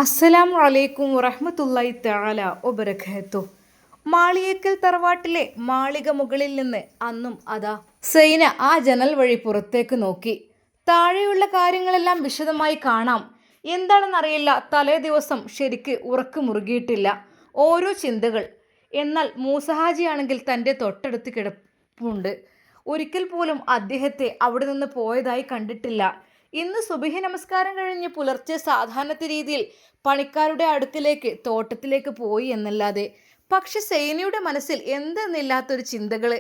അസ്സലാമു അലൈക്കും വറഹ്മത്തുള്ളാഹി തആല വബറകാതുഹു. മാളിയേക്കൽ തറവാട്ടിലെ മാളിക മുകളിൽ നിന്ന് അന്നും അതാ സൈന ആ ജനൽ വഴി പുറത്തേക്ക് നോക്കി. താഴെയുള്ള കാര്യങ്ങളെല്ലാം വിശദമായി കാണാം. എന്താണെന്നറിയില്ല, തലേ ദിവസം ശരിക്ക് ഉറക്ക് മുറുകിയിട്ടില്ല. ഓരോ ചിന്തകൾ. എന്നാൽ മൂസഹാജിയാണെങ്കിൽ തൻ്റെ തൊട്ടടുത്ത് കിടപ്പുണ്ട്. ഒരിക്കൽ പോലും അദ്ദേഹത്തെ അവിടെ നിന്ന് പോയതായി കണ്ടിട്ടില്ല. ഇന്ന് സുബഹി നമസ്കാരം കഴിഞ്ഞ് പുലർച്ചെ സാധാരണത്തെ രീതിയിൽ പണിക്കാരുടെ അടുക്കിലേക്ക് തോട്ടത്തിലേക്ക് പോയി എന്നല്ലാതെ. പക്ഷെ സൈനയുടെ മനസ്സിൽ എന്തെന്നില്ലാത്തൊരു ചിന്തകൾ,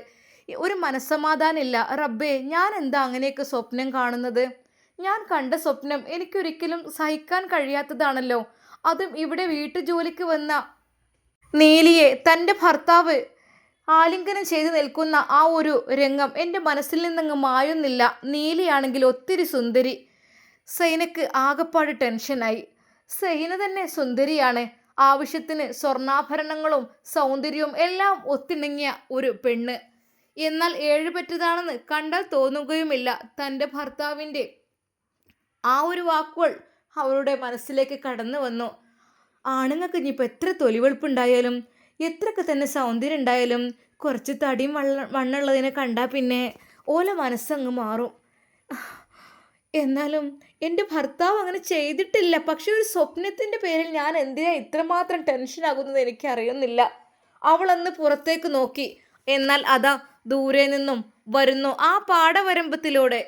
ഒരു മനസ്സമാധാനമില്ല. റബ്ബേ, ഞാൻ എന്താ അങ്ങനെയൊക്കെ സ്വപ്നം കാണുന്നത്? ഞാൻ കണ്ട സ്വപ്നം എനിക്കൊരിക്കലും സഹിക്കാൻ കഴിയാത്തതാണല്ലോ. അതും ഇവിടെ വീട്ടുജോലിക്ക് വന്ന നീലിയെ തൻ്റെ ഭർത്താവ് ആലിംഗനം ചെയ്ത് നിൽക്കുന്ന ആ ഒരു രംഗം എൻ്റെ മനസ്സിൽ നിന്നങ്ങ് മായുന്നില്ല. നീലിയാണെങ്കിൽ ഒത്തിരി സുന്ദരി. സൈനക്ക് ആകപ്പാട് ടെൻഷനായി. സൈന തന്നെ സുന്ദരിയാണ്. ആവശ്യത്തിന് സ്വർണ്ണാഭരണങ്ങളും സൗന്ദര്യവും എല്ലാം ഒത്തിണങ്ങിയ ഒരു പെണ്ണ്. എന്നാൽ ഏഴുപറ്റതാണെന്ന് കണ്ടാൽ തോന്നുകയുമില്ല. തൻ്റെ ഭർത്താവിൻ്റെ ആ ഒരു വാക്കുകൾ അവളുടെ മനസ്സിലേക്ക് കടന്നു വന്നു. ആണുങ്ങൾക്ക് ഇനിയിപ്പോൾ എത്ര തൊലിവെളുപ്പുണ്ടായാലും എത്രയൊക്കെ തന്നെ സൗന്ദര്യം ഉണ്ടായാലും കുറച്ച് തടിയും വണ്ണുള്ളതിനെ കണ്ടാൽ പിന്നെ ഓല മനസ്സങ്ങ് മാറും. എന്നാലും എൻ്റെ ഭർത്താവ് അങ്ങനെ ചെയ്തിട്ടില്ല. പക്ഷെ ഒരു സ്വപ്നത്തിൻ്റെ പേരിൽ ഞാൻ എന്തിനാ ഇത്രമാത്രം ടെൻഷനാകുന്നത് എനിക്കറിയുന്നില്ല. അവൾ അന്ന് പുറത്തേക്ക് നോക്കി. എന്നാൽ അതാ ദൂരെ നിന്നും വരുന്നു ആ പാടവരമ്പത്തിലൂടെ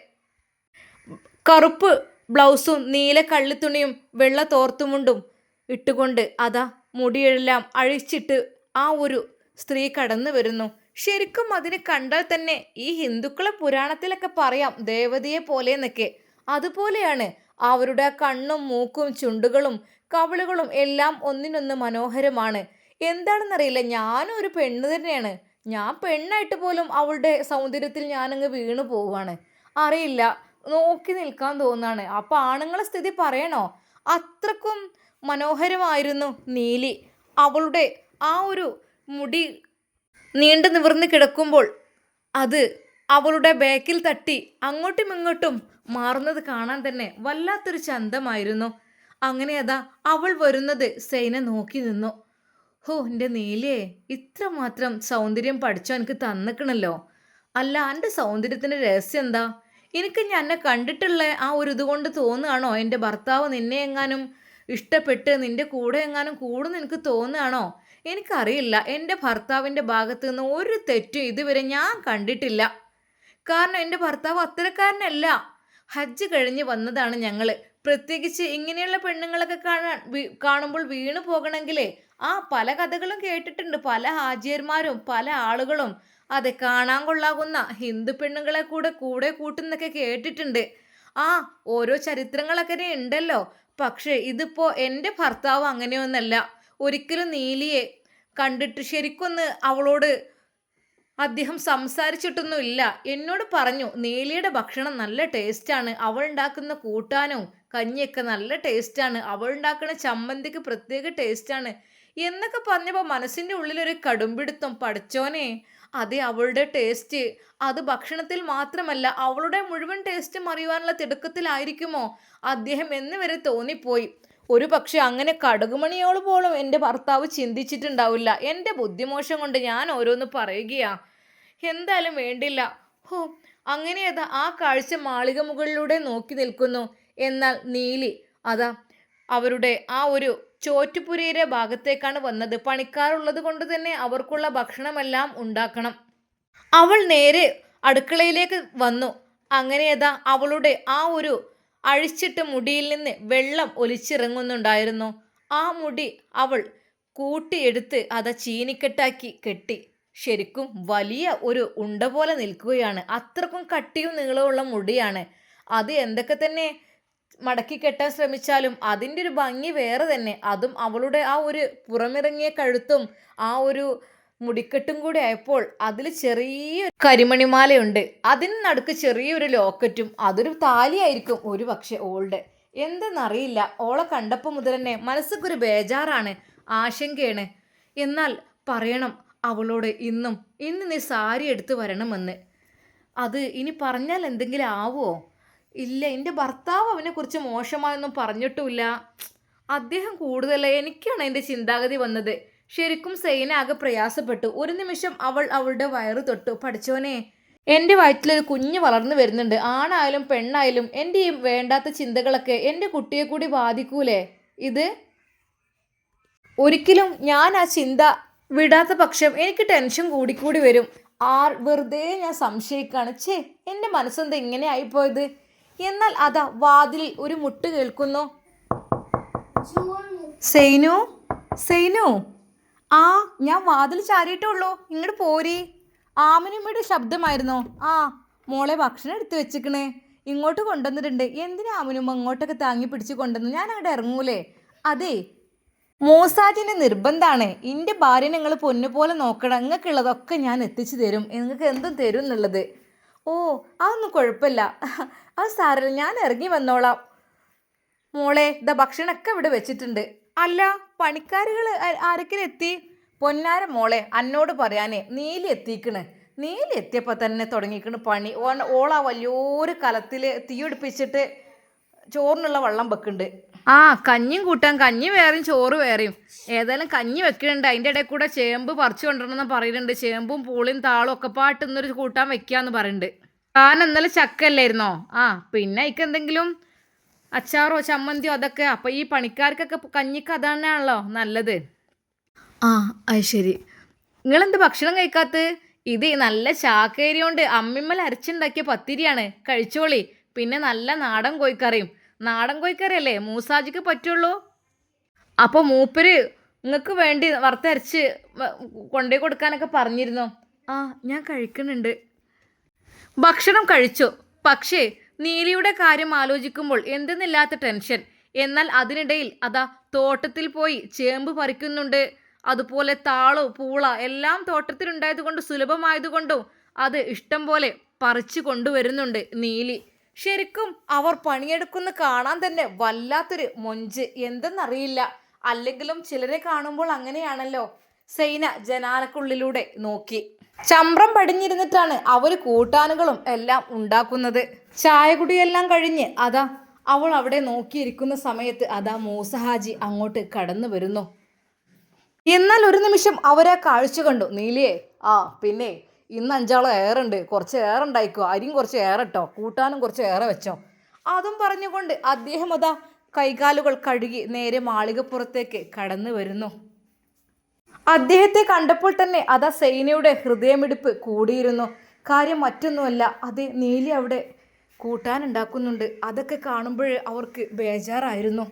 കറുപ്പ് ബ്ലൗസും നീല കള്ളിത്തുണിയും വെള്ള തോർത്തുമുണ്ടും ഇട്ടുകൊണ്ട് അതാ മുടിയെല്ലാം അഴിച്ചിട്ട് ആ ഒരു സ്ത്രീ കടന്നു വരുന്നു. ശരിക്കും അതിനെ കണ്ടാൽ തന്നെ ഈ ഹിന്ദുക്കളെ പുരാണത്തിലൊക്കെ പറയാം ദേവതയെ പോലെ എന്നൊക്കെ. അതുപോലെയാണ് അവരുടെ കണ്ണും മൂക്കും ചുണ്ടുകളും കവിളുകളും എല്ലാം ഒന്നിനൊന്ന് മനോഹരമാണ്. എന്താണെന്നറിയില്ല, ഞാനും ഒരു പെണ്ണ് തന്നെയാണ്. ഞാൻ പെണ്ണായിട്ട് പോലും അവളുടെ സൗന്ദര്യത്തിൽ ഞാനങ്ങ് വീണു പോവുകയാണ്. അറിയില്ല, നോക്കി നിൽക്കാൻ തോന്നാണ്. അപ്പം ആണുങ്ങളെ സ്ഥിതി പറയണോ? അത്രക്കും മനോഹരമായിരുന്നു നീലി. അവളുടെ ആ ഒരു മുടി നീണ്ടു നിവർന്ന് കിടക്കുമ്പോൾ അത് അവളുടെ ബാക്കിൽ തട്ടി അങ്ങോട്ടും ഇങ്ങോട്ടും മാറുന്നത് കാണാൻ തന്നെ വല്ലാത്തൊരു ചന്തമായിരുന്നു. അങ്ങനെ അതാ അവൾ വരുന്നത് സൈന നോക്കി നിന്നു. ഹോ, എൻ്റെ നീലിയെ, ഇത്രമാത്രം സൗന്ദര്യം പഠിച്ചോ എനിക്ക് തന്നിക്കണല്ലോ. അല്ല, എൻ്റെ സൗന്ദര്യത്തിൻ്റെ രഹസ്യം എന്താ? എനിക്ക് എന്നെ കണ്ടിട്ടുള്ള ആ ഒരു ഇതുകൊണ്ട് തോന്നുകയാണോ എൻ്റെ ഭർത്താവ് നിന്നെ എങ്ങാനും ഇഷ്ടപ്പെട്ട് നിൻ്റെ കൂടെ എങ്ങാനും കൂടുന്നു എനിക്ക് തോന്നുകയാണോ? എനിക്കറിയില്ല. എൻ്റെ ഭർത്താവിൻ്റെ ഭാഗത്ത് നിന്ന് ഒരു തെറ്റും ഇതുവരെ ഞാൻ കണ്ടിട്ടില്ല. കാരണം എൻ്റെ ഭർത്താവ് അത്തരക്കാരനല്ല. ഹജ്ജ് കഴിഞ്ഞ് വന്നതാണ് ഞങ്ങൾ. പ്രത്യേകിച്ച് ഇങ്ങനെയുള്ള പെണ്ണുങ്ങളൊക്കെ കാണുമ്പോൾ വീണു പോകണമെങ്കിലേ പല കഥകളും കേട്ടിട്ടുണ്ട്. പല ഹാജിയന്മാരും പല ആളുകളും അതെ കാണാൻ കൊള്ളാകുന്ന ഹിന്ദു പെണ്ണുങ്ങളെ കൂടെ കൂട്ടുന്നൊക്കെ കേട്ടിട്ടുണ്ട്. ഓരോ ചരിത്രങ്ങളൊക്കെ ഉണ്ടല്ലോ. പക്ഷേ ഇതിപ്പോൾ എൻ്റെ ഭർത്താവ് അങ്ങനെയൊന്നല്ല. ഒരിക്കലും നീലിയെ കണ്ടിട്ട് ശരിക്കൊന്ന് അവളോട് അദ്ദേഹം സംസാരിച്ചിട്ടൊന്നുമില്ല. എന്നോട് പറഞ്ഞു നീലിയുടെ ഭക്ഷണം നല്ല ടേസ്റ്റാണ്, അവൾ ഉണ്ടാക്കുന്ന കൂട്ടാനും കഞ്ഞിയൊക്കെ നല്ല ടേസ്റ്റാണ്, അവൾ ഉണ്ടാക്കുന്ന ചമ്മന്തിക്ക് പ്രത്യേക ടേസ്റ്റാണ് എന്നൊക്കെ പറഞ്ഞപ്പോൾ മനസ്സിൻ്റെ ഉള്ളിലൊരു കടുംപിടുത്തം. പഠിച്ചോനെ, അതെ അവളുടെ ടേസ്റ്റ് അത് ഭക്ഷണത്തിൽ മാത്രമല്ല അവളുടെ മുഴുവൻ ടേസ്റ്റും അറിയുവാനുള്ള തിടുക്കത്തിലായിരിക്കുമോ അദ്ദേഹം എന്ന് വരെ തോന്നിപ്പോയി. ഒരു പക്ഷെ അങ്ങനെ കടുകുമണിയോട് പോലും എൻ്റെ ഭർത്താവ് ചിന്തിച്ചിട്ടുണ്ടാവില്ല. എൻ്റെ ബുദ്ധിമോശം കൊണ്ട് ഞാൻ ഓരോന്ന് പറയുകയാ. എന്തായാലും വേണ്ടില്ല. ഹോ, അങ്ങനെ അതാ ആ കാഴ്ച മാളിക മുകളിലൂടെ നോക്കി നിൽക്കുന്നു. എന്നാൽ നീലി അതാ അവരുടെ ആ ഒരു ചോറ്റുപുരയുടെ ഭാഗത്തേക്കാണ് വന്നത്. പണിക്കാരുള്ളത് കൊണ്ട് തന്നെ അവർക്കുള്ള ഭക്ഷണമെല്ലാം ഉണ്ടാക്കണം. അവൾ നേരെ അടുക്കളയിലേക്ക് വന്നു. അങ്ങനെ അതാ അവളുടെ ആ ഒരു അഴിച്ചിട്ട് മുടിയിൽ നിന്ന് വെള്ളം ഒലിച്ചിറങ്ങുന്നുണ്ടായിരുന്നു. ആ മുടി അവൾ കൂട്ടിയെടുത്ത് അതാ ചീനിക്കെട്ടാക്കി കെട്ടി. ശരിക്കും വലിയ ഒരു ഉണ്ട പോലെ നിൽക്കുകയാണ്. അത്രക്കും കട്ടിയും നീളമുള്ള മുടിയാണ്. അത് എന്തൊക്കെ തന്നെ മടക്കി കെട്ടാൻ ശ്രമിച്ചാലും അതിൻ്റെ ഒരു ഭംഗി വേറെ തന്നെ. അതും അവളുടെ ആ ഒരു പുറമിറങ്ങിയ കഴുത്തും ആ ഒരു മുടിക്കെട്ടും കൂടി ആയപ്പോൾ അതിൽ ചെറിയ കരിമണിമാലയുണ്ട്. അതിന് നടുക്ക് ചെറിയൊരു ലോക്കറ്റും. അതൊരു താലിയായിരിക്കും ഒരു പക്ഷെ ഓളുടെ. എന്തെന്നറിയില്ല. ഓളെ കണ്ടപ്പോൾ മുതൽ തന്നെ മനസ്സൊക്കെ ബേജാറാണ്, ആശങ്കയാണ്. എന്നാൽ പറയണം അവളോട് ഇന്ന് നീ സാരി എടുത്ത് വരണമെന്ന്. അത് ഇനി പറഞ്ഞാൽ എന്തെങ്കിലും ആവുമോ? ഇല്ല, എൻ്റെ ഭർത്താവ് അവനെക്കുറിച്ച് മോശമായൊന്നും പറഞ്ഞിട്ടുമില്ല. അദ്ദേഹം കൂടുതൽ എനിക്കാണ് എൻ്റെ ചിന്താഗതി വന്നത്. ശരിക്കും സൈന ആകെ പ്രയാസപ്പെട്ടു. ഒരു നിമിഷം അവൾ അവളുടെ വയറ് തൊട്ടു. പഠിച്ചോനെ, എൻ്റെ വയറ്റിലൊരു കുഞ്ഞ് വളർന്നു വരുന്നുണ്ട്. ആണായാലും പെണ്ണായാലും എൻ്റെ ഈ വേണ്ടാത്ത ചിന്തകളൊക്കെ എൻ്റെ കുട്ടിയെ കൂടി ബാധിക്കൂലേ ഇത്? ഒരിക്കലും ഞാൻ ആ ചിന്ത വിടാത്ത പക്ഷം എനിക്ക് ടെൻഷൻ കൂടിക്കൂടി വരും. വെറുതെ ഞാൻ സംശയിക്കാണ്. എൻ്റെ മനസ്സെന്താ ഇങ്ങനെ ആയിപ്പോയത്? എന്നാൽ അതാ വാതിലിൽ ഒരു മുട്ട് കേൾക്കുന്നു. സൈനു, സൈനു, ആ ഞാൻ വാതിൽ ചാരിയിട്ടുള്ളൂ, ഇങ്ങോട്ട് പോരി. ആമിനിമ്മയുടെ ശബ്ദമായിരുന്നോ? ആ മോളെ, ഭക്ഷണം എടുത്തു വെച്ചിക്കണേ, ഇങ്ങോട്ട് കൊണ്ടുവന്നിട്ടുണ്ട്. എന്തിനാ ആമിനുമ്മ ഇങ്ങോട്ടൊക്കെ താങ്ങി പിടിച്ച് കൊണ്ടുവന്നു? ഞാൻ അവിടെ ഇറങ്ങൂലേ? അതെ, മൂസാജിൻ്റെ നിർബന്ധമാണ്. എൻ്റെ ഭാര്യ നിങ്ങൾ പൊന്നുപോലെ നോക്കണം. നിങ്ങൾക്കുള്ളതൊക്കെ ഞാൻ എത്തിച്ചു തരും. നിങ്ങൾക്ക് എന്തും തരും എന്നുള്ളത്. ഓ, അതൊന്നും കുഴപ്പമില്ല, അത് സാരമില്ല, ഞാൻ ഇറങ്ങി വന്നോളാം. മോളെ, ഇതാ ഭക്ഷണമൊക്കെ ഇവിടെ വെച്ചിട്ടുണ്ട്. അല്ല, പണിക്കാരുകൾ ആരൊക്കെ എത്തി? പൊന്നാര മോളെ, എന്നോട് പറയാനേ നീലി എത്തിക്കണ്. നീലി എത്തിയപ്പോൾ തന്നെ തുടങ്ങിക്കണ് പണി. ഓളാ വലിയൊരു കലത്തിൽ തീയൊടിപ്പിച്ചിട്ട് ചോറിനുള്ള വെള്ളം വെക്കുന്നുണ്ട്. ആ, കഞ്ഞിയും കൂട്ടാൻ, കഞ്ഞി വേറെയും ചോറ് വേറെയും. ഏതായാലും കഞ്ഞി വെക്കുന്നുണ്ട്. അതിൻ്റെ ഇടയിൽ കൂടെ ചേമ്പ് പറിച്ചു കൊണ്ടുവരണമെന്ന് പറയുന്നുണ്ട്. ചേമ്പും പൂളിയും താളും ഒക്കെ പാട്ട് ഇന്നൊരു കൂട്ടാൻ വെക്കാന്ന് പറയുന്നുണ്ട്. കാരണം ഇന്നലെ ചക്കല്ലായിരുന്നോ? ആ, പിന്നെ എന്തെങ്കിലും അച്ചാറോ ചമ്മന്തിയോ അതൊക്കെ. അപ്പം ഈ പണിക്കാർക്കൊക്കെ കഞ്ഞിക്ക് അതാണല്ലോ നല്ലത്. ആ, അത് ശരി. നിങ്ങളെന്ത് ഭക്ഷണം കഴിക്കാത്ത? ഇത് നല്ല ചാക്കേരി കൊണ്ട് അമ്മിമ്മൽ അരച്ചുണ്ടാക്കിയ പത്തിരിയാണ്, കഴിച്ചോളി. പിന്നെ നല്ല നാടൻ കോഴിക്കറിയും. നാടൻ കോഴിക്കറിയല്ലേ മൂസാജിക്ക് പറ്റുള്ളൂ. അപ്പോൾ മൂപ്പര് നിങ്ങൾക്ക് വേണ്ടി വറുത്തരച്ച് കൊണ്ടുപോയി കൊടുക്കാനൊക്കെ പറഞ്ഞിരുന്നു. ആ, ഞാൻ കഴിക്കുന്നുണ്ട്. ഭക്ഷണം കഴിച്ചു. പക്ഷേ നീലിയുടെ കാര്യം ആലോചിക്കുമ്പോൾ എന്തെന്നില്ലാത്ത ടെൻഷൻ. എന്നാൽ അതിനിടയിൽ അതാ തോട്ടത്തിൽ പോയി ചേമ്പ് പറിക്കുന്നുണ്ട്. അതുപോലെ താളു പൂള എല്ലാം തോട്ടത്തിലുണ്ടായത് കൊണ്ട് സുലഭമായതുകൊണ്ടും അത് ഇഷ്ടം പോലെ പറിച്ചു കൊണ്ടുവരുന്നുണ്ട് നീലി. ശരിക്കും അവർ പണിയെടുക്കുന്ന കാണാൻ തന്നെ വല്ലാത്തൊരു മൊഞ്ച്. എന്തെന്നറിയില്ല, അല്ലെങ്കിലും ചിലരെ കാണുമ്പോൾ അങ്ങനെയാണല്ലോ. സൈന ജനാലക്കുള്ളിലൂടെ നോക്കി. ചമ്രം പടിഞ്ഞിരുന്നിട്ടാണ് അവർ കൂട്ടാനുകളും എല്ലാം ഉണ്ടാക്കുന്നത്. ചായകുടിയെല്ലാം കഴിഞ്ഞ് അതാ അവൾ അവിടെ നോക്കിയിരിക്കുന്ന സമയത്ത് അതാ മൂസഹാജി അങ്ങോട്ട് കടന്നു വരുന്നു. എന്നാൽ ഒരു നിമിഷം അവരെ കാഴ്ച കണ്ടു. നീലിയെ, ആ പിന്നെ ഇന്ന് 5 ഏറുണ്ട്, കുറച്ച് ഏറുണ്ടായിക്കോ, അരിയും കുറച്ച് ഏറട്ടോ, കൂട്ടാനും കുറച്ച് ഏറെ വെച്ചോ. അതും പറഞ്ഞുകൊണ്ട് അദ്ദേഹം അതാ കൈകാലുകൾ കഴുകി നേരെ മാളികപ്പുറത്തേക്ക് കടന്നു വരുന്നു. അദ്ദേഹത്തെ കണ്ടപ്പോൾ തന്നെ അതാ സൈനയുടെ ഹൃദയമിടിപ്പ് കൂടിയിരുന്നു. കാര്യം മറ്റൊന്നുമല്ല, അത് നീലി അവിടെ കൂട്ടാനുണ്ടാക്കുന്നുണ്ട്. അതൊക്കെ കാണുമ്പോൾ അവർക്ക് ബേജാറായിരുന്നു.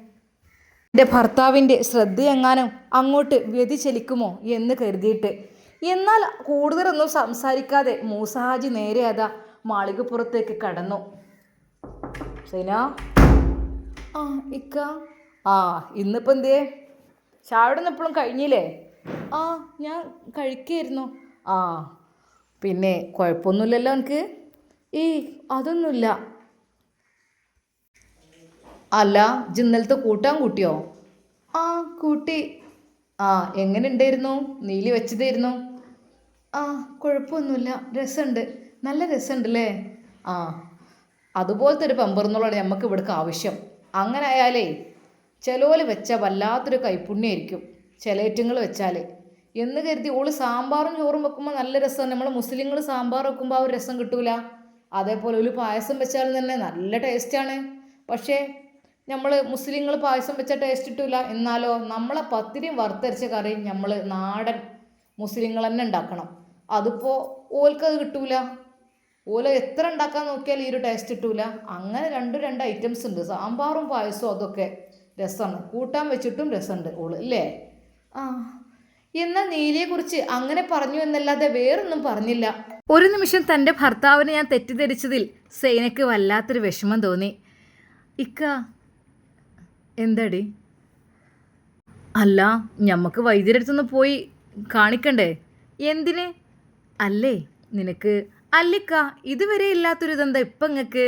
എൻ്റെ ഭർത്താവിൻ്റെ ശ്രദ്ധയെങ്ങാനും അങ്ങോട്ട് വ്യതിചലിക്കുമോ എന്ന് കരുതിയിട്ട്. എന്നാൽ കൂടുതലൊന്നും സംസാരിക്കാതെ മൂസഹാജി നേരെ അതാ മാളികപ്പുറത്തേക്ക് കടന്നു. സൈന, ആ ഇക്ക, ആ ഇന്നിപ്പോൾ എന്തേ? ചായയുടെ എപ്പോഴും കഴിഞ്ഞില്ലേ? ആ, ഞാൻ കഴിക്കായിരുന്നു. ആ, പിന്നെ കുഴപ്പമൊന്നുമില്ലല്ലോ എനിക്ക്? അതൊന്നുമില്ല. അല്ല, ഇന്നലത്തെ കൂട്ടാൻ കൂട്ടിയോ? ആ, കൂട്ടി. ആ, എങ്ങനെ ഉണ്ടായിരുന്നു? നീലി വെച്ചതായിരുന്നു? ആ, കുഴപ്പമൊന്നുമില്ല, രസമുണ്ട്, നല്ല രസമുണ്ടല്ലേ? ആ, അതുപോലത്തെ ഒരു പെമ്പറന്നോളാണ് നമുക്ക് ഇവിടേക്ക് ആവശ്യം. അങ്ങനെ ആയാലേ ചിലോല് വെച്ചാൽ വല്ലാത്തൊരു കൈപ്പുണ്യമായിരിക്കും, ചിലയേറ്റങ്ങൾ വെച്ചാൽ എന്ന് കരുതി. ഓള് സാമ്പാറും ചോറും വെക്കുമ്പോൾ നല്ല രസമാണ്. നമ്മൾ മുസ്ലിങ്ങൾ സാമ്പാർ വെക്കുമ്പോൾ ആ ഒരു രസം കിട്ടൂല. അതേപോലെ ഒരു പായസം വെച്ചാലും തന്നെ നല്ല ടേസ്റ്റാണ്. പക്ഷേ നമ്മൾ മുസ്ലിങ്ങൾ പായസം വെച്ചാൽ ടേസ്റ്റ് കിട്ടൂല. എന്നാലോ നമ്മളെ പത്തിരിയും വറുത്തരച്ച കറിയും നമ്മൾ നാടൻ മുസ്ലിങ്ങൾ തന്നെ ഉണ്ടാക്കണം. അതിപ്പോൾ ഓൽക്കത് കിട്ടൂല. ഓല എത്ര ഉണ്ടാക്കാൻ നോക്കിയാൽ ഈ ഒരു ടേസ്റ്റ് കിട്ടൂല. അങ്ങനെ രണ്ട് ഐറ്റംസ് ഉണ്ട്, സാമ്പാറും പായസവും. അതൊക്കെ രസമാണ്, കൂട്ടാൻ വെച്ചിട്ടും രസമുണ്ട് ഓള് അല്ലേ? ആ, എന്നാൽ നീലിയെക്കുറിച്ച് അങ്ങനെ പറഞ്ഞു എന്നല്ലാതെ വേറൊന്നും പറഞ്ഞില്ല. ഒരു നിമിഷം തൻ്റെ ഭർത്താവിനെ ഞാൻ തെറ്റിദ്ധരിച്ചതിൽ സൈനയ്ക്ക് വല്ലാത്തൊരു വിഷമം തോന്നി. ഇക്ക, എന്താടി? അല്ല, ഞമ്മക്ക് വൈദ്യരടുത്തൊന്ന് പോയി കാണിക്കണ്ടേ? എന്തിന്? അല്ലേ നിനക്ക്? അല്ലിക്ക, ഇതുവരെ ഇല്ലാത്തൊരിതെന്താ ഇപ്പം നിങ്ങൾക്ക്?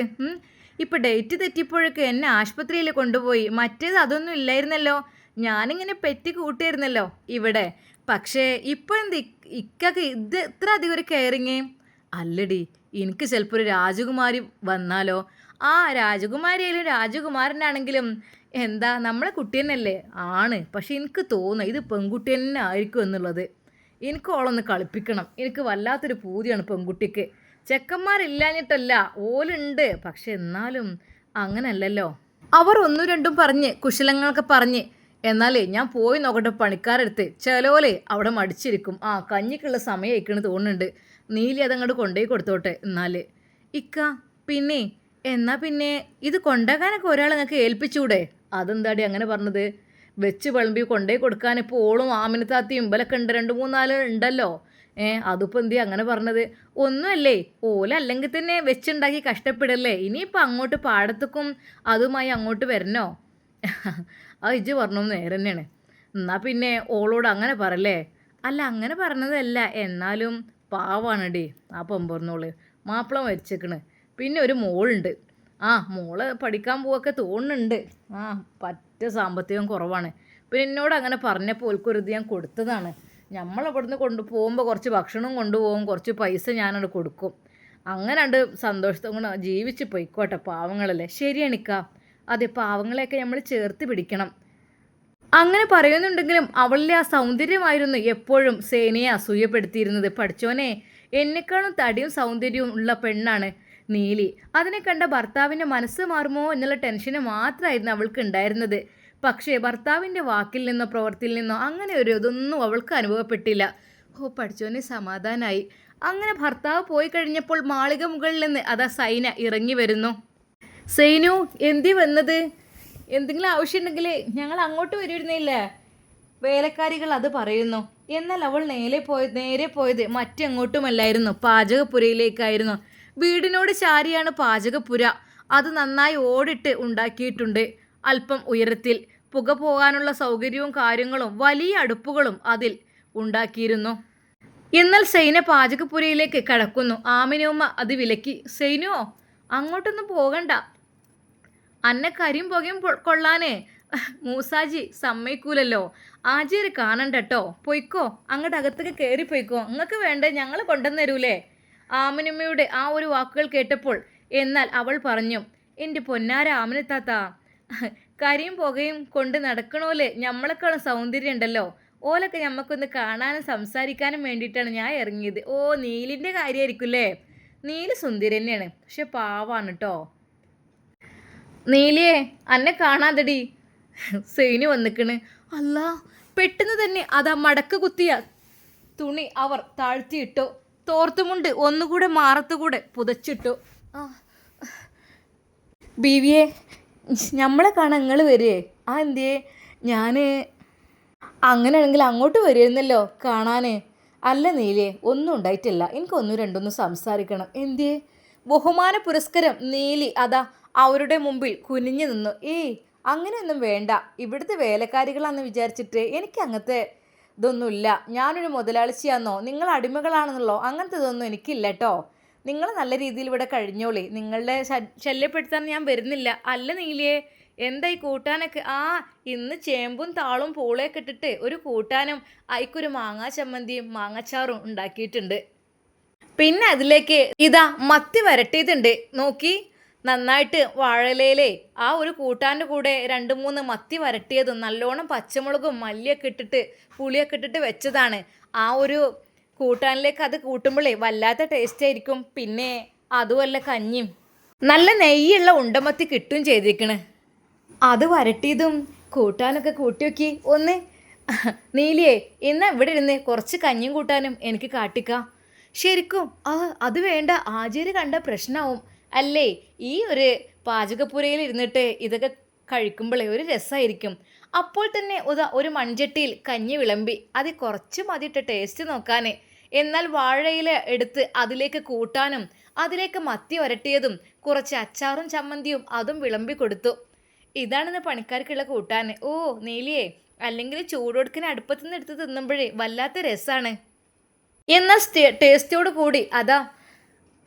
ഇപ്പം ഡേറ്റ് തെറ്റിയപ്പോഴൊക്കെ എന്നെ ആശുപത്രിയിൽ കൊണ്ടുപോയി. മറ്റേത് അതൊന്നും ഇല്ലായിരുന്നല്ലോ. ഞാനിങ്ങനെ പെറ്റി കൂട്ടിയിരുന്നല്ലോ ഇവിടെ. പക്ഷേ ഇപ്പോഴെന്ത് ഇക്കൊക്കെ ഇത് ഇത്ര അധികം ഒരു കെയറിങ്? അല്ലടി, എനിക്ക് ചിലപ്പോൾ ഒരു രാജകുമാരി വന്നാലോ? ആ, രാജകുമാരിയായാലും രാജകുമാരനാണെങ്കിലും എന്താ നമ്മളെ കുട്ടി തന്നെയല്ലേ? ആണ്. പക്ഷെ എനിക്ക് തോന്നുന്നു ഇത് പെൺകുട്ടി തന്നെ ആയിരിക്കും എന്നുള്ളത്. എനിക്ക് ഓളൊന്ന് കളിപ്പിക്കണം. എനിക്ക് വല്ലാത്തൊരു പൂതിയാണ് പെൺകുട്ടിക്ക്. ചെക്കന്മാരില്ലാഞ്ഞിട്ടല്ല, ഓലുണ്ട്. പക്ഷെ എന്നാലും അങ്ങനല്ലല്ലോ. അവർ ഒന്നും രണ്ടും പറഞ്ഞ് കുശലങ്ങളൊക്കെ പറഞ്ഞ് എന്നാലേ ഞാൻ പോയി നോക്കട്ടെ പണിക്കാരെടുത്ത്. ചിലവരെ അവിടെ മടിച്ചിരിക്കും. കഞ്ഞിക്കുള്ള സമയം അയക്കണ് തോന്നുന്നുണ്ട്. നീലി അതങ്ങോട്ട് കൊണ്ടുപോയി കൊടുത്തോട്ടെ എന്നാൽ. ഇക്ക പിന്നെ എന്നാ പിന്നെ ഇത് കൊണ്ടാകാനൊക്കെ ഒരാൾ നിങ്ങൾക്ക് ഏൽപ്പിച്ചൂടെ? അതെന്താടി അങ്ങനെ പറഞ്ഞത്? വെച്ച് വിളമ്പി കൊണ്ടുപോയി കൊടുക്കാൻ ഇപ്പോൾ ഓളും ആമിനത്താത്തിയും ഇമ്പലൊക്കെ ഉണ്ട്, 2-3 ഉണ്ടല്ലോ. അതിപ്പോൾ എന്തി അങ്ങനെ പറഞ്ഞത്? ഒന്നുമല്ലേ, ഓലല്ലെങ്കിൽ തന്നെ വെച്ചുണ്ടാക്കി കഷ്ടപ്പെടല്ലേ. ഇനിയിപ്പോൾ അങ്ങോട്ട് പാടത്തേക്കും അതുമായി അങ്ങോട്ട് വരണോ? ആ ഇജ്ജ് പറഞ്ഞു നേരെ തന്നെയാണ്. എന്നാൽ പിന്നെ ഓളോട് അങ്ങനെ പറയല്ലേ? അല്ല അങ്ങനെ പറഞ്ഞതല്ല, എന്നാലും പാവാണടി ആ പെമ്പറന്നോള്. മാപ്പിള മരിച്ചേക്കണ്, പിന്നെ ഒരു മോളുണ്ട്. മോള് പഠിക്കാൻ പോവൊക്കെ തോന്നുന്നുണ്ട്. പറ്റ സാമ്പത്തികം കുറവാണ്. പിന്നെ എന്നോട് അങ്ങനെ പറഞ്ഞപ്പോൾ ഓൽക്കൊരിത് ഞാൻ കൊടുത്തതാണ്. നമ്മളവിടുന്ന് പോകുമ്പോൾ കുറച്ച് ഭക്ഷണം കൊണ്ടുപോകും, കുറച്ച് പൈസ ഞാനവിടെ കൊടുക്കും. അങ്ങനെ ഉണ്ട് സന്തോഷത്തോടെ ജീവിച്ച് പൊയ്ക്കോട്ടെ, പാവങ്ങളല്ലേ. ശരിയാണിക്കാ, അതെ പാവങ്ങളെയൊക്കെ നമ്മൾ ചേർത്ത് പിടിക്കണം. അങ്ങനെ പറയുന്നുണ്ടെങ്കിലും അവളിലെ ആ സൗന്ദര്യമായിരുന്നു എപ്പോഴും സേനയെ അസൂയപ്പെടുത്തിയിരുന്നത്. പഠിച്ചോനെ, എന്നെക്കാളും തടിയും സൗന്ദര്യവും ഉള്ള പെണ്ണാണ് നീലി. അതിനെ കണ്ട ഭർത്താവിൻ്റെ മനസ്സ് മാറുമോ എന്നുള്ള ടെൻഷന് മാത്രമായിരുന്നു അവൾക്ക് ഉണ്ടായിരുന്നത്. പക്ഷേ ഭർത്താവിൻ്റെ വാക്കിൽ നിന്നോ പ്രവൃത്തിയിൽ നിന്നോ അങ്ങനെ ഒരു ഇതൊന്നും അവൾക്ക് അനുഭവപ്പെട്ടില്ല. പഠിച്ചോനെ സമാധാനമായി. അങ്ങനെ ഭർത്താവ് പോയി കഴിഞ്ഞപ്പോൾ മാളിക മുകളിൽ നിന്ന് അതാ സൈന ഇറങ്ങി വരുന്നു. സൈനു എന്തി വന്നത്? എന്തെങ്കിലും ആവശ്യമുണ്ടെങ്കിൽ ഞങ്ങൾ അങ്ങോട്ട് വരുന്നില്ലേ? വേലക്കാരികൾ അത് പറയുന്നു. എന്നാൽ അവൾ നേരെ പോയത് മറ്റെങ്ങോട്ടുമല്ലായിരുന്നു, പാചകപ്പുരയിലേക്കായിരുന്നു. വീടിനോട് ചാരിയാണ് പാചകപ്പുര. അത് നന്നായി ഓടിട്ട് ഉണ്ടാക്കിയിട്ടുണ്ട്. അല്പം ഉയരത്തിൽ പുക പോകാനുള്ള സൗകര്യവും കാര്യങ്ങളും വലിയ അടുപ്പുകളും അതിൽ ഉണ്ടാക്കിയിരുന്നു. എന്നാൽ സൈന പാചകപ്പുരയിലേക്ക് കടക്കുന്നു. ആമിനുമ്മ അത് വിലക്കി. സൈനുവോ, അങ്ങോട്ടൊന്നും പോകണ്ട, അന്നെ കരിയും പുകയും കൊള്ളാനേ മൂസാജി സമ്മതിക്കൂലല്ലോ. ആജിയര് കാണണ്ടട്ടോ, പൊയ്ക്കോ, അങ്ങോട്ട് അകത്തേക്ക് കയറി പൊയ്ക്കോ, നിങ്ങൾക്ക് വേണ്ടേ ഞങ്ങൾ കൊണ്ടുവന്ന് തരൂലേ? ആമിനുമ്മയുടെ ആ ഒരു വാക്കുകൾ കേട്ടപ്പോൾ എന്നാൽ അവൾ പറഞ്ഞു, എൻ്റെ പൊന്നാര ആമിനത്താത്ത, കരിയും പുകയും കൊണ്ട് നടക്കണോലെ ഞമ്മളെക്കാളും സൗന്ദര്യം ഉണ്ടല്ലോ. ഓലൊക്കെ ഞമ്മക്കൊന്ന് കാണാനും സംസാരിക്കാനും വേണ്ടിയിട്ടാണ് ഞാൻ ഇറങ്ങിയത്. നീലിൻ്റെ കാര്യമായിരിക്കുമല്ലേ? നീല് സുന്ദരി തന്നെയാണ്, പക്ഷെ പാവാണ് കേട്ടോ. നീലിയെ അന്നെ കാണാതടി. സൈനു വന്നിക്കണ്. അല്ല, പെട്ടെന്ന് തന്നെ അതാ മടക്ക് കുത്തിയ തുണി അവർ താഴ്ത്തിയിട്ടു. തോർത്തുമുണ്ട് ഒന്നുകൂടെ മാറത്തുകൂടെ പുതച്ചിട്ടു. ബീവിയെ, നമ്മളെ കാണാൻ നിങ്ങൾ വരികയെ? എന്തിയേ? ഞാൻ അങ്ങനെയാണെങ്കിൽ അങ്ങോട്ട് വരുന്നല്ലോ കാണാൻ. അല്ല നീലിയെ, ഒന്നും ഉണ്ടായിട്ടില്ല, എനിക്കൊന്നും രണ്ടൊന്നും സംസാരിക്കണം. എന്തിയേ? ബഹുമാന പുരസ്കരം. നീലി അതാ അവരുടെ മുമ്പിൽ കുനിഞ്ഞു നിന്നു. അങ്ങനെയൊന്നും വേണ്ട, ഇവിടുത്തെ വേലക്കാരികളാണെന്ന് വിചാരിച്ചിട്ട് എനിക്ക് അങ്ങനത്തെ ഇതൊന്നുമില്ല. ഞാനൊരു മുതലാളിച്ചിയാണെന്നോ നിങ്ങൾ അടിമകളാണെന്നുള്ളോ അങ്ങനത്തെ ഇതൊന്നും എനിക്കില്ല കേട്ടോ. നിങ്ങൾ നല്ല രീതിയിൽ ഇവിടെ കഴിഞ്ഞോളി, നിങ്ങളുടെ ശല്യപ്പെടുത്താൻ ഞാൻ വരുന്നില്ല. അല്ല നീലിയെ, എന്തായി കൂട്ടാനൊക്കെ? ഇന്ന് ചേമ്പും താളും പൂളയൊക്കെ ഇട്ടിട്ട് ഒരു കൂട്ടാനും അയക്കൊരു മാങ്ങാ ചമ്മന്തിയും മാങ്ങാച്ചാറും ഉണ്ടാക്കിയിട്ടുണ്ട്. പിന്നെ അതിലേക്ക് ഇതാ മത്തി വരട്ടിയതുണ്ട്. നോക്കി, നന്നായിട്ട് വാഴയിലയിലെ ആ ഒരു കൂട്ടാൻ്റെ കൂടെ 2-3 മത്തി വരട്ടിയതും നല്ലോണം പച്ചമുളകും മല്ലിയൊക്കെ ഇട്ടിട്ട് പുളിയൊക്കെ ഇട്ടിട്ട് വെച്ചതാണ്. ആ ഒരു കൂട്ടാനിലേക്ക് അത് കൂട്ടുമ്പോഴേ വല്ലാത്ത ടേസ്റ്റ് ആയിരിക്കും. പിന്നെ അതുമല്ല, കഞ്ഞിയും നല്ല നെയ്യുള്ള ഉണ്ടമത്തി കിട്ടും ചെയ്തിരിക്കണ്. അത് വരട്ടിയതും കൂട്ടാനൊക്കെ കൂട്ടി നോക്കി ഒന്ന്. നീലിയേ, ഇന്ന് ഇവിടെ ഇരുന്ന് കുറച്ച് കഞ്ഞിയും കൂട്ടാനും എനിക്ക് കാട്ടിക്കാം. ശരിക്കും അത് വേണ്ട, ആചാര്യ കണ്ട പ്രശ്നമാവും. അല്ലേ, ഈ ഒരു പാചകപ്പുരയിൽ ഇരുന്നിട്ട് ഇതൊക്കെ കഴിക്കുമ്പോഴേ ഒരു രസമായിരിക്കും. അപ്പോൾ തന്നെ ഒരു മൺചട്ടിയിൽ കഞ്ഞി വിളമ്പി, അത് കുറച്ച് മതിയിട്ട് ടേസ്റ്റ് നോക്കാൻ. എന്നാൽ വാഴയില എടുത്ത് അതിലേക്ക് കൂട്ടാനും അതിലേക്ക് മത്തി വരട്ടിയതും കുറച്ച് അച്ചാറും ചമ്മന്തിയും അതും വിളമ്പി കൊടുത്തു. ഇതാണിന്ന് പണിക്കാർക്കുള്ള കൂട്ടാൻ. നീലിയേ, അല്ലെങ്കിൽ ചൂടൊടുക്കിന് അടുപ്പത്തുനിന്ന് എടുത്ത് തിന്നുമ്പോഴേ വല്ലാത്ത രസമാണ്. എന്നാൽ ടേസ്റ്റോട് കൂടി അതാ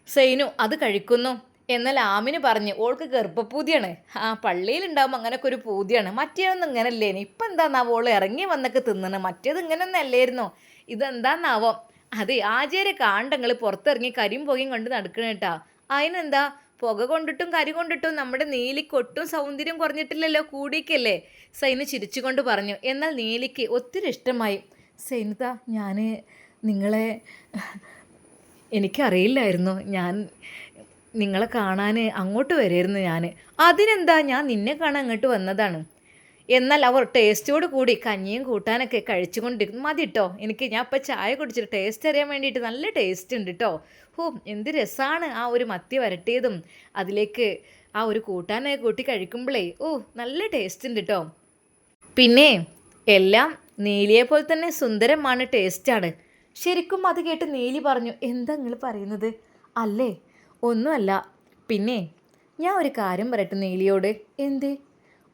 സൈനു അത് കഴിക്കുന്നു. എന്നാൽ ആമിന് പറഞ്ഞു, ഓൾക്ക് ഗർഭപ്പൂതിയാണ്. പള്ളിയിലുണ്ടാകുമ്പോൾ അങ്ങനെയൊക്കെ ഒരു പൂതിയാണ്. മറ്റേതൊന്നും ഇങ്ങനല്ലേന്. ഇപ്പം എന്താന്നാവോ ഓൾ ഇറങ്ങി വന്നൊക്കെ തിന്നണം. മറ്റേത് ഇങ്ങനെയൊന്നും അല്ലായിരുന്നോ? ഇതെന്താന്നാവോ? അതെ, ആചാര്യ കാണ്ടങ്ങൾ പുറത്തിറങ്ങി കരിയും പുകയും കൊണ്ട് നടക്കണേട്ടാ. അതിനെന്താ, പുക കൊണ്ടിട്ടും കരി കൊണ്ടിട്ടും നമ്മുടെ നീലിക്ക് ഒട്ടും സൗന്ദര്യം കുറഞ്ഞിട്ടില്ലല്ലോ, കൂടിക്കല്ലേ. സൈനു ചിരിച്ചുകൊണ്ട് പറഞ്ഞു. എന്നാൽ നീലിക്ക് ഒത്തിരി ഇഷ്ടമായി. സൈനുത, ഞാൻ നിങ്ങളെ എനിക്കറിയില്ലായിരുന്നു. ഞാൻ നിങ്ങളെ കാണാൻ അങ്ങോട്ട് വരായിരുന്നു. അതിനെന്താ, ഞാൻ നിന്നെ കാണാൻ അങ്ങോട്ട് വന്നതാണ്. എന്നാൽ അവർ ടേസ്റ്റോട് കൂടി കഞ്ഞിയും കൂട്ടാനൊക്കെ കഴിച്ചുകൊണ്ടിരിക്കുന്നു. മതി കേട്ടോ, ഞാൻ ഇപ്പം ചായ കുടിച്ചിട്ട് ടേസ്റ്റ് അറിയാൻ വേണ്ടിയിട്ട് നല്ല ടേസ്റ്റ് ഉണ്ട് കേട്ടോ. എന്ത് രസമാണ് ആ ഒരു മത്തി വരട്ടിയതും അതിലേക്ക് ആ ഒരു കൂട്ടാനൊക്കെ കൂട്ടി കഴിക്കുമ്പോഴേ നല്ല ടേസ്റ്റ് ഉണ്ട് കേട്ടോ. പിന്നെ എല്ലാം നീലിയെ പോലെ തന്നെ സുന്ദരമാണ്, ടേസ്റ്റാണ്. ശരിക്കും അത് കേട്ട് നീലി പറഞ്ഞു, എന്താ നിങ്ങൾ പറയുന്നത്? അല്ലേ, ഒന്നുമല്ല. പിന്നെ ഞാൻ ഒരു കാര്യം പറയട്ടെ നീലിയോട്. എന്തേ?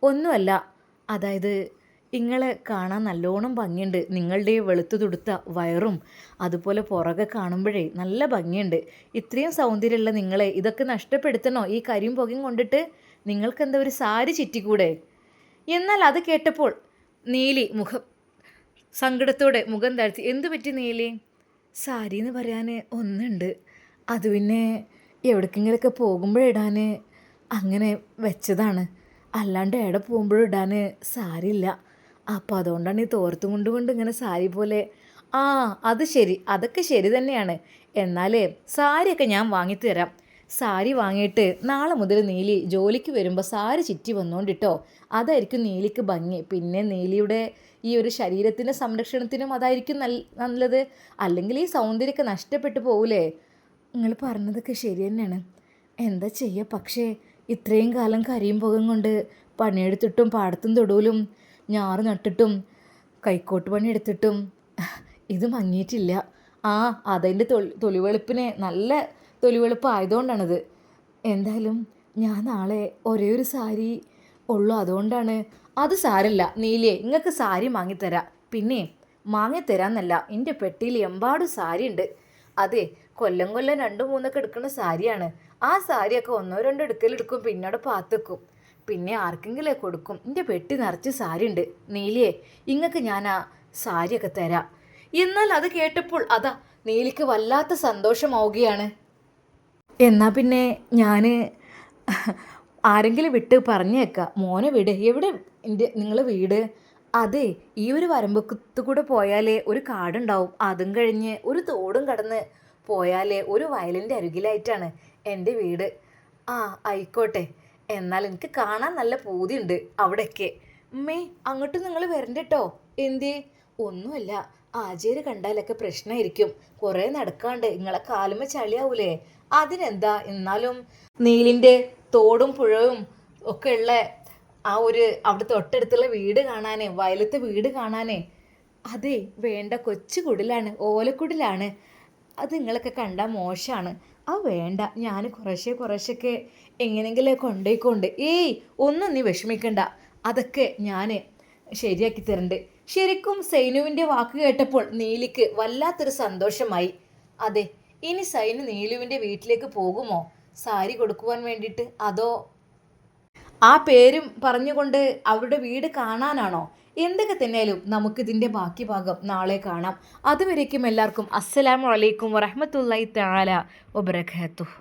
ഒന്നുമല്ല, അതായത് നിങ്ങളെ കാണാൻ നല്ലോണം ഭംഗിയുണ്ട്. നിങ്ങളുടെ വെളുത്തു തുടുത്ത വയറും അതുപോലെ പുറകെ കാണുമ്പോഴേ നല്ല ഭംഗിയുണ്ട്. ഇത്രയും സൗന്ദര്യമുള്ള നിങ്ങളെ ഇതൊക്കെ നഷ്ടപ്പെടുത്തണോ ഈ കരിയും പുകയും കൊണ്ടിട്ട്? നിങ്ങൾക്കെന്താ ഒരു സാരി ചുറ്റിക്കൂടെ? എന്നാൽ അത് കേട്ടപ്പോൾ നീലി സങ്കടത്തോടെ മുഖം താഴ്ത്തി. എന്തു പറ്റി നീലി? സാരി എന്ന് പറയാൻ ഒന്നുണ്ട്, അത് പിന്നെ എവിടേക്കെങ്കിലൊക്കെ പോകുമ്പോഴിടാൻ അങ്ങനെ വെച്ചതാണ്. അല്ലാണ്ട് എവിടെ പോകുമ്പോഴും ഇടാൻ സാരിയില്ല. അപ്പോൾ അതുകൊണ്ടാണ് ഈ തോർത്തും കൊണ്ട് ഇങ്ങനെ സാരി പോലെ. അത് ശരി, അതൊക്കെ ശരി തന്നെയാണ്. എന്നാലേ സാരിയൊക്കെ ഞാൻ വാങ്ങിത്തരാം. സാരി വാങ്ങിയിട്ട് നാളെ മുതൽ നീലി ജോലിക്ക് വരുമ്പോൾ സാരി ചുറ്റി വന്നുകൊണ്ടിട്ടോ. അതായിരിക്കും നീലിക്ക് ഭംഗി. പിന്നെ നീലിയുടെ ഈ ഒരു ശരീരത്തിൻ്റെ സംരക്ഷണത്തിനും അതായിരിക്കും നല്ലത്. അല്ലെങ്കിൽ ഈ സൗന്ദര്യമൊക്കെ നഷ്ടപ്പെട്ടു പോകൂലേ? നിങ്ങൾ പറഞ്ഞതൊക്കെ ശരി തന്നെയാണ്. എന്താ ചെയ്യുക? പക്ഷേ ഇത്രയും കാലം കരിയും പുകം കൊണ്ട് പണിയെടുത്തിട്ടും പാടത്തും തൊടുവിലും ഞാറ് നട്ടിട്ടും കൈക്കോട്ട് പണിയെടുത്തിട്ടും ഇത് മങ്ങിയിട്ടില്ല. അതിൻ്റെ തൊലിവെളുപ്പിനെ നല്ല തൊലിവെളുപ്പ് ആയതുകൊണ്ടാണത്. എന്തായാലും ഞാൻ നാളെ ഒരേ ഒരു സാരി ഉള്ളൂ, അതുകൊണ്ടാണ്. അത് സാരമില്ല നീലിയെ, നിങ്ങൾക്ക് സാരി വാങ്ങിത്തരാം. പിന്നെ വാങ്ങിത്തരാന്നല്ല, എൻ്റെ പെട്ടിയിൽ എമ്പാടും സാരി ഉണ്ട്. അതെ, കൊല്ലം 2-3 എടുക്കുന്ന സാരിയാണ്. ആ സാരിയൊക്കെ 1-2 എടുക്കലെടുക്കും, പിന്നെ അവിടെ പാത്തുക്കും, പിന്നെ ആർക്കെങ്കിലും കൊടുക്കും. എൻ്റെ പെട്ടി നിറച്ച് സാരി ഉണ്ട്. നീലിയെ, ഇങ്ങക്ക് ഞാൻ ആ സാരിയൊക്കെ തരാം. എന്നാൽ അത് കേട്ടപ്പോൾ നീലിക്ക് വല്ലാത്ത സന്തോഷമാവുകയാണ്. എന്നാൽ പിന്നെ ഞാൻ ആരെങ്കിലും വിട്ട് പറഞ്ഞേക്കാം. മോനെ വീട് എവിടെ? നിങ്ങളെ വീട്? അതെ, ഈ ഒരു വരമ്പത്ത് കൂടെ പോയാലേ ഒരു കാടുണ്ടാവും. അതും കഴിഞ്ഞ് ഒരു തോടും കടന്ന് പോയാലേ ഒരു വയലിൻ്റെ അരികിലായിട്ടാണ് എൻ്റെ വീട്. ആയിക്കോട്ടെ. എന്നാൽ എനിക്ക് കാണാൻ നല്ല പൂതിയുണ്ട് അവിടെയൊക്കെ. അങ്ങോട്ട് നിങ്ങൾ വരണ്ട കേട്ടോ. എന്തേ? ഒന്നുമല്ല, ആചാര്യ കണ്ടാലൊക്കെ പ്രശ്നമായിരിക്കും. കുറേ നടക്കാണ്ട്, നിങ്ങളെ കാലുമ്മ ചളിയാവൂലേ? അതിനെന്താ? എന്നാലും നീലിൻ്റെ തോടും പുഴയും ഒക്കെ ഉള്ള ആ ഒരു അവിടെ തൊട്ടടുത്തുള്ള വീട് കാണാനേ, വയലത്തെ വീട് കാണാനേ. അതെ, വേണ്ട, കൊച്ചു കുടിലാണ്, ഓലക്കുടിലാണ്. അത് നിങ്ങളൊക്കെ കണ്ടാൽ മോശമാണ്. വേണ്ട, ഞാൻ കുറേശ്ശൊക്കെ എങ്ങനെയെങ്കിലും കൊണ്ടുപോയിക്കൊണ്ട്. ഒന്നും നീ വിഷമിക്കണ്ട, അതൊക്കെ ഞാൻ ശരിയാക്കി തരണ്ട്. ശരിക്കും സൈനുവിൻ്റെ വാക്ക് കേട്ടപ്പോൾ നീലിക്ക് വല്ലാത്തൊരു സന്തോഷമായി. അതെ, ഇനി സൈനു നീലുവിൻ്റെ വീട്ടിലേക്ക് പോകുമോ സാരി കൊടുക്കുവാൻ വേണ്ടിയിട്ട്? അതോ ആ പേരും പറഞ്ഞുകൊണ്ട് അവരുടെ വീട് കാണാനാണോ? എന്തൊക്കെ തന്നെയാലും നമുക്കിതിൻ്റെ ബാക്കി ഭാഗം നാളെ കാണാം. അതുവരേക്കും എല്ലാവർക്കും അസ്സലാമു അലൈക്കും വറഹ്മത്തുള്ളാഹി തആല വബറകാതുഹു.